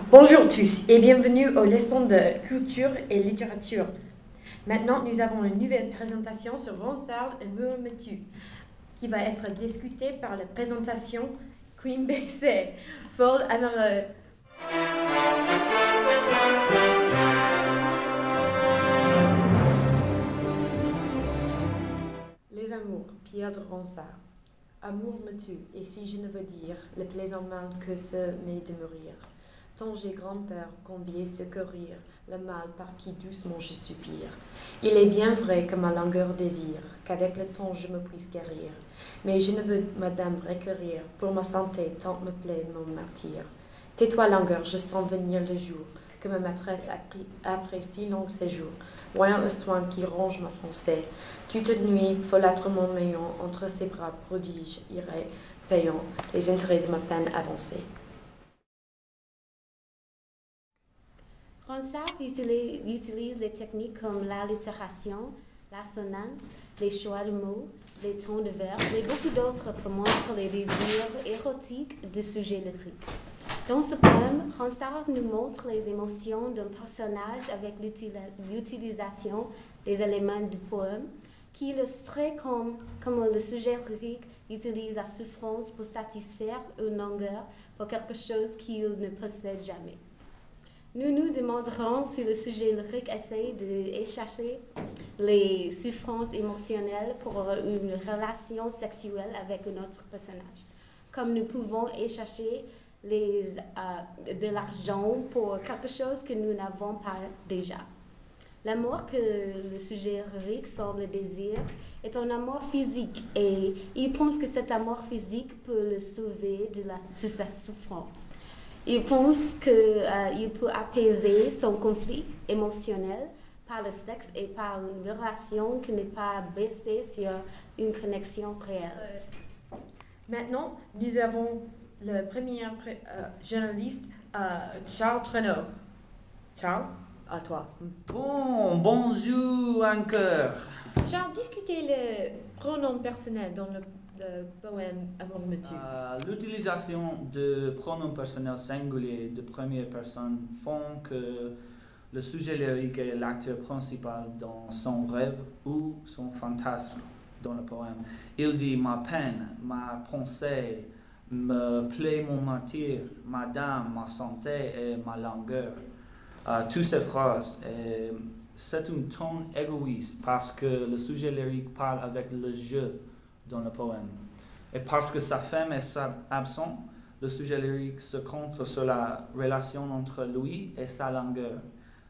Bonjour tous et bienvenue aux leçons de culture et littérature. Maintenant, nous avons une nouvelle présentation sur Ronsard et Murmetu qui va être discutée par la présentation Queen BC, Fold Amoureux. Les amours, Pierre de Ronsard. Amour me tue, et si je ne veux dire le plaisant mal que ce m'est de mourir. Tant j'ai grand-peur combien secourir le mal par qui doucement je soupire. Il est bien vrai que ma langueur désire qu'avec le temps je me puisse guérir. Mais je ne veux, madame, requérir pour ma santé tant me plaît mon martyre. Tais-toi, langueur, je sens venir le jour que ma maîtresse après si long séjour, voyant le soin qui ronge ma pensée, toute nuit, folâtrement m'ayant entre ses bras prodige, irait payant les intérêts de ma peine avancée. Ronsard utilise les techniques comme l'allitération, l'assonance, les choix de mots, les tons de verbe et beaucoup d'autres pour montrer les désirs érotiques du sujet lyrique. Dans ce poème, Ronsard nous montre les émotions d'un personnage avec l'utilisation des éléments du poème, qui illustrait comme le sujet lyrique utilise la souffrance pour satisfaire une longueur pour quelque chose qu'il ne possède jamais. Nous nous demanderons si le sujet lyrique essaie d'échapper les souffrances émotionnelles pour une relation sexuelle avec un autre personnage, comme nous pouvons échapper de l'argent pour quelque chose que nous n'avons pas déjà. L'amour que le sujet lyrique semble désirer est un amour physique et il pense que cet amour physique peut le sauver de sa souffrance. Il pense qu'il peut apaiser son conflit émotionnel par le sexe et par une relation qui n'est pas basée sur une connexion réelle. Maintenant, nous avons le premier journaliste, Charles Treneau. Charles, à toi. Bonjour encore. Charles, discutez le pronom personnel dans le poème Amour me tue. L'utilisation de pronoms personnels singuliers de première personne font que le sujet lyrique est l'acteur principal dans son rêve ou son fantasme dans le poème. Il dit ma peine, ma pensée, me plaît mon martyr, madame, ma santé et ma langueur. Toutes ces phrases, c'est un ton égoïste parce que le sujet lyrique parle avec le jeu dans le poème. Et parce que sa femme est absente, le sujet lyrique se concentre sur la relation entre lui et sa langueur.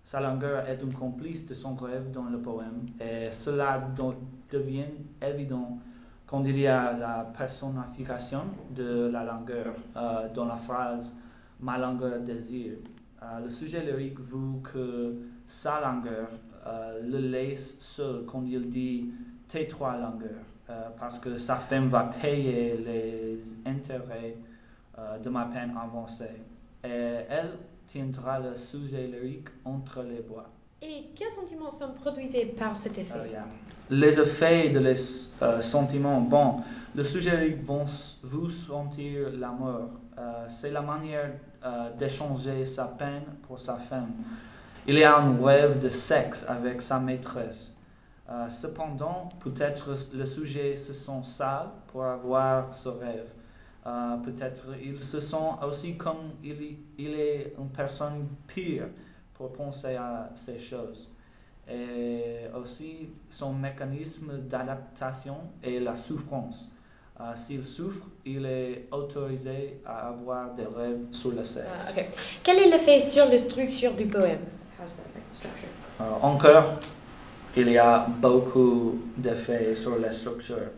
Sa langueur est un complice de son rêve dans le poème et cela devient évident quand il y a la personnification de la langueur dans la phrase « ma langueur désire ». Le sujet lyrique veut que sa langueur le laisse seul quand il dit « tais-toi, langueur ». Parce que sa femme va payer les intérêts de ma peine avancée. Et elle tiendra le sujet lyrique entre les bras. Et quels sentiments sont produits par cet effet? Les effets de sentiments, le sujet lyrique va vous sentir l'amour. C'est la manière d'échanger sa peine pour sa femme. Il y a un rêve de sexe avec sa maîtresse. Cependant, peut-être le sujet se sent sale pour avoir ce rêve. Peut-être il se sent aussi comme il est une personne pire pour penser à ces choses. Et aussi, son mécanisme d'adaptation est la souffrance. S'il souffre, il est autorisé à avoir des rêves sur le sexe. Okay. Quel est l'effet sur la structure du poème? Encore, il y a beaucoup d'effets sur la structure.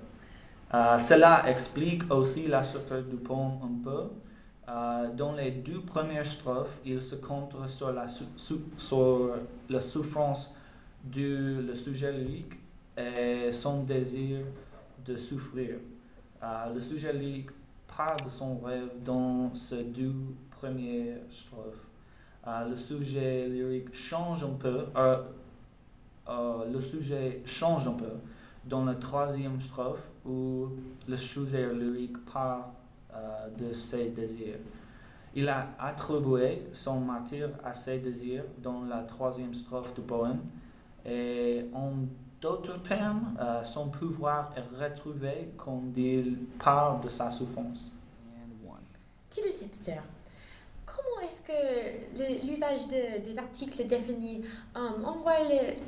Cela explique aussi la structure du poème un peu. Dans les deux premières strophes, il se concentre sur la souffrance du sujet lyrique et son désir de souffrir. Le sujet lyrique parle de son rêve dans ces deux premières strophes. Le sujet lyrique change un peu. Le sujet change un peu dans la troisième strophe où le sujet lyrique parle de ses désirs. Il a attribué son martyre à ses désirs dans la troisième strophe du poème. Et en d'autres termes, son pouvoir est retrouvé quand il parle de sa souffrance. Dis le tipster, comment est-ce que l'usage des articles définis envoie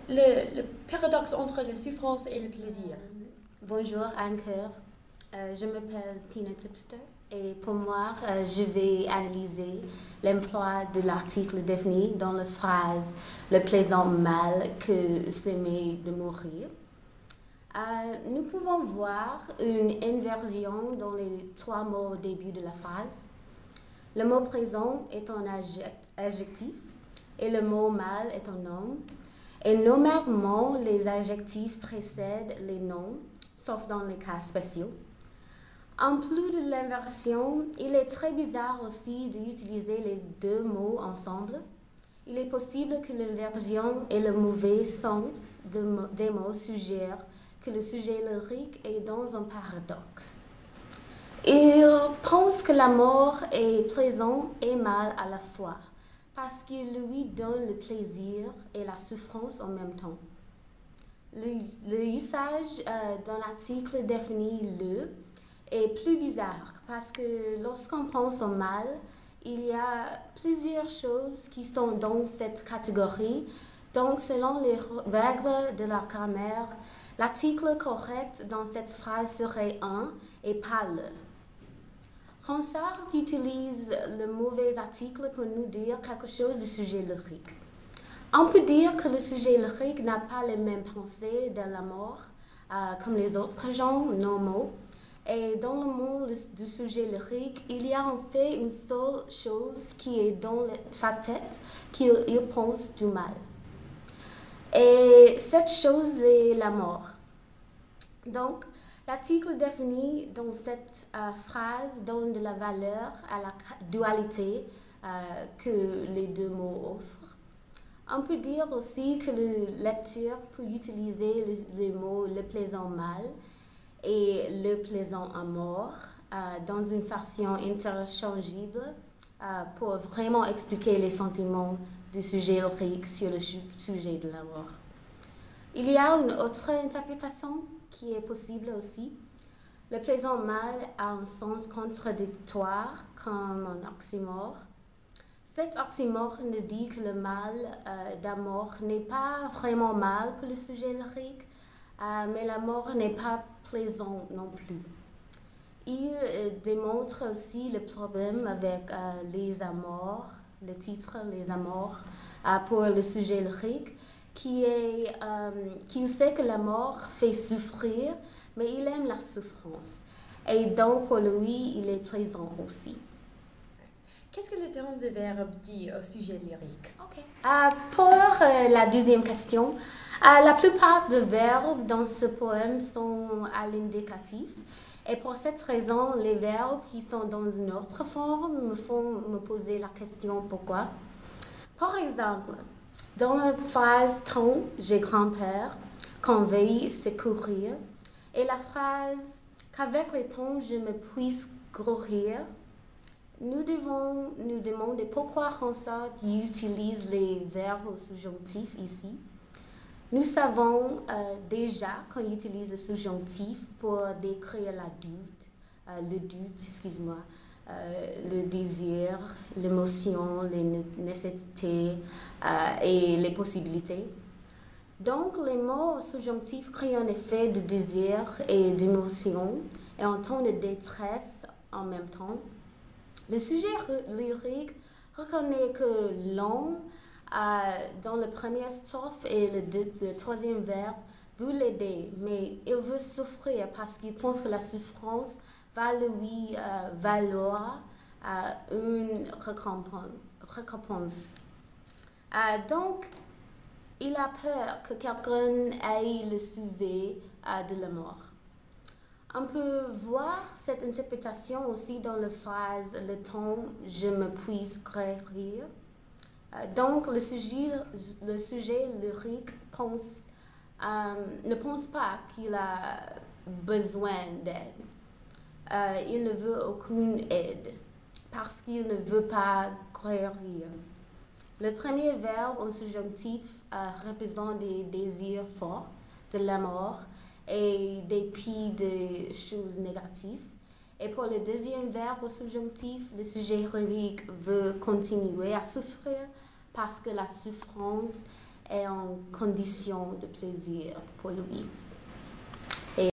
le paradoxe entre la souffrance et le plaisir? Bonjour, Anker. Je m'appelle Tina Tipster et pour moi, je vais analyser l'emploi de l'article défini dans la phrase « le plaisant mal que s'aimer de mourir ». Nous pouvons voir une inversion dans les trois mots au début de la phrase. Le mot présent est un adjectif et le mot mal est un nom. Et normalement, les adjectifs précèdent les noms, sauf dans les cas spéciaux. En plus de l'inversion, il est très bizarre aussi d'utiliser les deux mots ensemble. Il est possible que l'inversion et le mauvais sens des mots suggèrent que le sujet lyrique est dans un paradoxe. Il pense que la mort est plaisant et mal à la fois, parce qu'il lui donne le plaisir et la souffrance en même temps. Le usage d'un article défini le est plus bizarre, parce que lorsqu'on pense au mal, il y a plusieurs choses qui sont dans cette catégorie. Donc, selon les règles de la grammaire, l'article correct dans cette phrase serait un et pas le. Ronsard utilise le mauvais article pour nous dire quelque chose du sujet lyrique. On peut dire que le sujet lyrique n'a pas les mêmes pensées de la mort comme les autres genres normaux. Et dans le monde du sujet lyrique, il y a en fait une seule chose qui est dans sa tête, qu'il pense du mal. Et cette chose est la mort. Donc, l'article défini dans cette phrase donne de la valeur à la dualité que les deux mots offrent. On peut dire aussi que le lecteur peut utiliser les mots le plaisant mal et le plaisant à mort dans une version interchangeable pour vraiment expliquer les sentiments du sujet lyrique sur le sujet de la mort. Il y a une autre interprétation qui est possible aussi. Le plaisant mal a un sens contradictoire comme un oxymore. Cet oxymore nous dit que le mal d'amour n'est pas vraiment mal pour le sujet lyrique, mais la mort n'est pas plaisant non plus. Il démontre aussi le problème avec les amours, le titre Les amours, pour le sujet lyrique, qui sait que la mort fait souffrir, mais il aime la souffrance. Et donc, pour lui, il est plaisant aussi. Qu'est-ce que le terme de verbe dit au sujet lyrique? Okay. Pour la deuxième question, la plupart des verbes dans ce poème sont à l'indicatif. Et pour cette raison, les verbes qui sont dans une autre forme me font me poser la question pourquoi. Par exemple, dans la phrase « Ton, j'ai grand-père, qu'on veille secourir » et la phrase « Qu'avec les tons, je me puisse grourir », nous devons nous demander pourquoi Ronsard utilise les verbes au subjonctif ici. Nous savons déjà qu'on utilise le subjonctif pour décrire le désir, l'émotion, les nécessités et les possibilités. Donc, les mots subjonctifs créent un effet de désir et d'émotion et un ton de détresse en même temps. Le sujet lyrique reconnaît que l'homme, dans la première strophe et le troisième verbe, veut l'aider, mais il veut souffrir parce qu'il pense que la souffrance va lui valoir une récompense. Donc, il a peur que quelqu'un aille le sauver de la mort. On peut voir cette interprétation aussi dans la phrase « Le temps, je me puisse guérir ». Donc, le sujet lyrique ne pense pas qu'il a besoin d'aide. Il ne veut aucune aide. parce qu'il ne veut pas guérir. Le premier verbe en subjonctif représente des désirs forts, de la mort et dépit de choses négatives. Et pour le deuxième verbe au subjonctif, le sujet héroïque veut continuer à souffrir parce que la souffrance est une condition de plaisir pour lui.